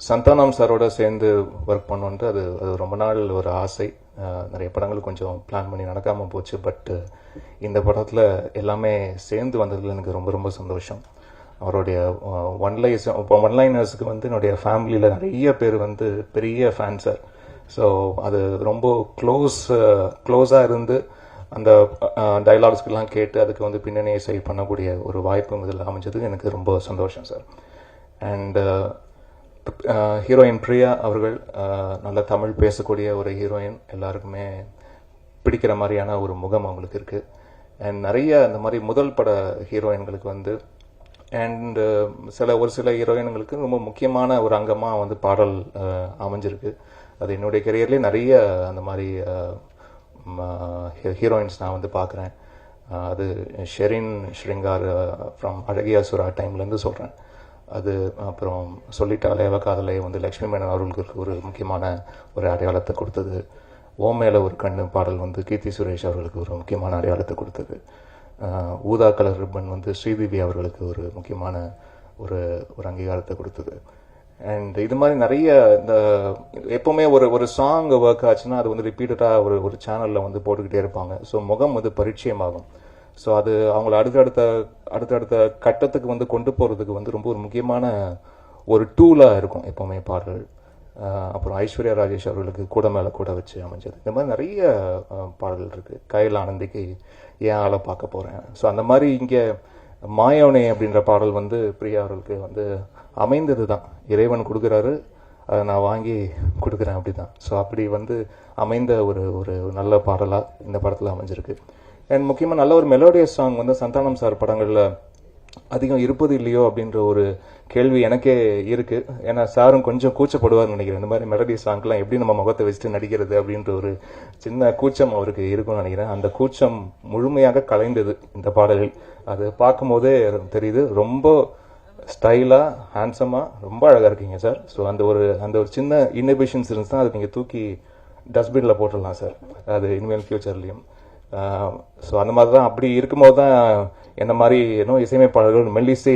சந்தானம் சாரோட சேர்ந்து ஒர்க் பண்ணோன்ட்டு அது அது ரொம்ப நாள் ஒரு ஆசை. நிறைய படங்கள் கொஞ்சம் பிளான் பண்ணி நடக்காமல் போச்சு. பட் இந்த படத்தில் எல்லாமே சேர்ந்து வந்ததில் எனக்கு ரொம்ப ரொம்ப சந்தோஷம். அவருடைய ஒன்லைனர்ஸுக்கு வந்து என்னுடைய ஃபேமிலியில் நிறைய பேர் வந்து பெரிய ஃபேன்ஸர். ஸோ அது ரொம்ப க்ளோஸாக இருந்து அந்த டைலாக்ஸ்க்கெல்லாம் கேட்டு அதுக்கு வந்து பின்னணி இசை பண்ணக்கூடிய ஒரு வாய்ப்பும் இதில் அமைஞ்சது எனக்கு ரொம்ப சந்தோஷம் சார். அண்ட் ஹீரோயின் பிரியா அவர்கள் நல்ல தமிழ் பேசக்கூடிய ஒரு ஹீரோயின், எல்லாருக்குமே பிடிக்கிற மாதிரியான ஒரு முகம் அவங்களுக்கு இருக்குது. அண்ட் நிறைய இந்த மாதிரி முதல் பட ஹீரோயின்களுக்கு வந்து அண்ட் ஒரு சில ஹீரோயின்களுக்கு ரொம்ப முக்கியமான ஒரு அங்கமாக வந்து பாடல் அமைஞ்சிருக்கு. அது என்னுடைய கெரியர்லேயே நிறைய அந்த மாதிரி ஹீரோயின்ஸ் நான் வந்து பார்க்குறேன். அது ஷெரின் ஸ்ருங்கார் ஃப்ரம் அழகியா சுரா டைம்லேருந்து சொல்கிறேன். அது அப்புறம் சொல்லிட்டாலே காதலை வந்து லக்ஷ்மி மேனன் அவர்களுக்கு ஒரு முக்கியமான ஒரு அடையாளத்தை கொடுத்தது. ஓமேல ஒரு கண்ணு பாடல் வந்து கீர்த்தி சுரேஷ் அவர்களுக்கு ஒரு முக்கியமான அடையாளத்தை கொடுத்தது. ஊதா கலர் ரிப்பன் வந்து ஸ்ரீதேவி அவர்களுக்கு ஒரு முக்கியமான ஒரு அங்கீகாரத்தை கொடுத்தது. அண்ட் இது மாதிரி நிறைய இந்த எப்போவுமே ஒரு சாங் ஒர்க் ஆச்சுன்னா அது வந்து ரிப்பீட்டடாக ஒரு சேனலில் வந்து போட்டுக்கிட்டே இருப்பாங்க. ஸோ முகம் வந்து பரிச்சயமாகும். ஸோ அது அவங்கள அடுத்தடுத்த கட்டத்துக்கு வந்து கொண்டு போகிறதுக்கு வந்து ரொம்ப ஒரு முக்கியமான ஒரு டூலாக இருக்கும் எப்போவுமே பாடல்கள். அப்புறம் ஐஸ்வர்யா ராஜேஷ் அவர்களுக்கு கூட மேலே கூட வச்சு அமைஞ்சது. இந்த மாதிரி நிறைய பாடல்கள் இருக்குது. கையில் ஆனந்திக்கு ஏன் ஆளை பார்க்க போகிறேன். ஸோ அந்த மாதிரி இங்கே மாயோனே அப்படின்ற பாடல் வந்து பிரியா அவர்களுக்கு வந்து அமைந்தது தான். இறைவன் கொடுக்குறாரு, அதை நான் வாங்கி கொடுக்குறேன் அப்படி தான். ஸோ அப்படி வந்து அமைந்த ஒரு நல்ல பாடலாக இந்த படத்தில் அமைஞ்சிருக்கு. அண்ட் முக்கியமாக நல்ல ஒரு மெலோடியஸ் சாங் வந்து சந்தானம் சார் படங்களில் அதிகம் இருப்பது இல்லையோ அப்படின்ற ஒரு கேள்வி எனக்கே இருக்குது. ஏன்னா சாரும் கொஞ்சம் கூச்சப்படுவார்னு நினைக்கிறேன். இந்த மாதிரி மெலோடியஸ் சாங்க்கெலாம் எப்படி நம்ம முகத்தை வச்சுட்டு நடிக்கிறது அப்படின்ற ஒரு சின்ன கூச்சம் அவருக்கு இருக்கும்னு நினைக்கிறேன். அந்த கூச்சம் முழுமையாக கலைந்தது இந்த பாடலில். அது பார்க்கும்போதே தெரியுது. ரொம்ப ஸ்டைலாக ஹேண்ட்ஸமாக ரொம்ப அழகாக இருக்கீங்க சார். ஸோ அந்த ஒரு சின்ன இன்னோவேஷன்ஸ் இருந்துச்சுன்னா அது நீங்கள் தூக்கி டஸ்ட்பினில் போட்டுடலாம் சார், அது இனிமேல் ஃப்யூச்சர்லேயும். ஸோ அந்த மாதிரி தான். அப்படி இருக்கும்போது தான் என்ன மாதிரி இசையமைப்பாளர்கள் மெல்லிசை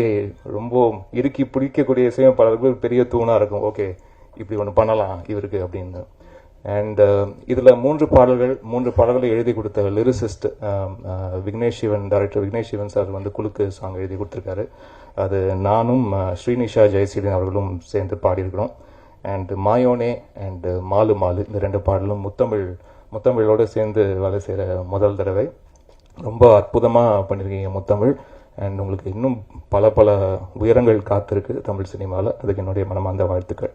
ரொம்ப இறுக்கி பிடிக்கக்கூடிய இசையமைப்பாளர்கள் பெரிய தூணாக இருக்கும். ஓகே, இப்படி ஒன்று பண்ணலாம் இவருக்கு அப்படின்னு. அண்ட் இதில் மூன்று பாடல்களை எழுதி கொடுத்த lyricist director Vignesh Sivan sir வந்து குலுக்கு சாங் எழுதி கொடுத்துருக்காரு. அது நானும் ஸ்ரீனிஷா ஜெயசீலன் அவர்களும் சேர்ந்து பாடியிருக்கிறோம். அண்ட் மாயோனே அண்ட் மாலு இந்த ரெண்டு பாடலும் முத்தமிழோடு சேர்ந்து வேலை செய்கிற முதல் தடவை. ரொம்ப அற்புதமாக பண்ணியிருக்கீங்க முத்தமிழ். அண்ட் உங்களுக்கு இன்னும் பல உயரங்கள் காத்திருக்கு தமிழ் சினிமாவில். அதுக்கு என்னுடைய மனமார்ந்த வாழ்த்துக்கள்.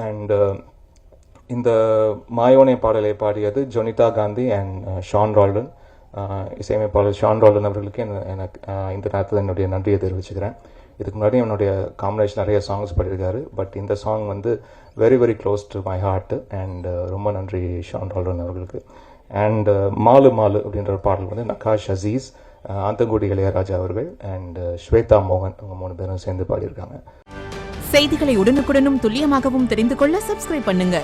அண்ட் இந்த மாயோனே பாடலை பாடியது ஜொனிதா காந்தி அண்ட் ஷான் ரால்டன். இசையமைப்பாளர் ஷான் ரால்டன் அவர்களுக்கு எனக்கு இந்த நேரத்தில் என்னுடைய நன்றியை தெரிவிச்சுக்கிறேன். இதுக்கு முன்னாடி என்னுடைய காம்பினேஷன் நிறைய சாங்ஸ் பாடியிருக்காரு. பட் இந்த சாங் வந்து very very close to my heart. And ரொம்ப நன்றி ஷான் ரால்டன் அவர்களுக்கு. அண்ட் மாலு அப்படின்ற பாடல் வந்து நகாஷ் அசீஸ், ஆந்தங்குடி இளையராஜா அவர்கள் அண்ட் ஸ்வேதா மோகன், அவங்க 3 பேரும் சேர்ந்து பாடியிருக்காங்க. செய்திகளை உடனுக்குடனும் துல்லியமாகவும் தெரிந்து கொள்ள சப்ஸ்கிரைப் பண்ணுங்க.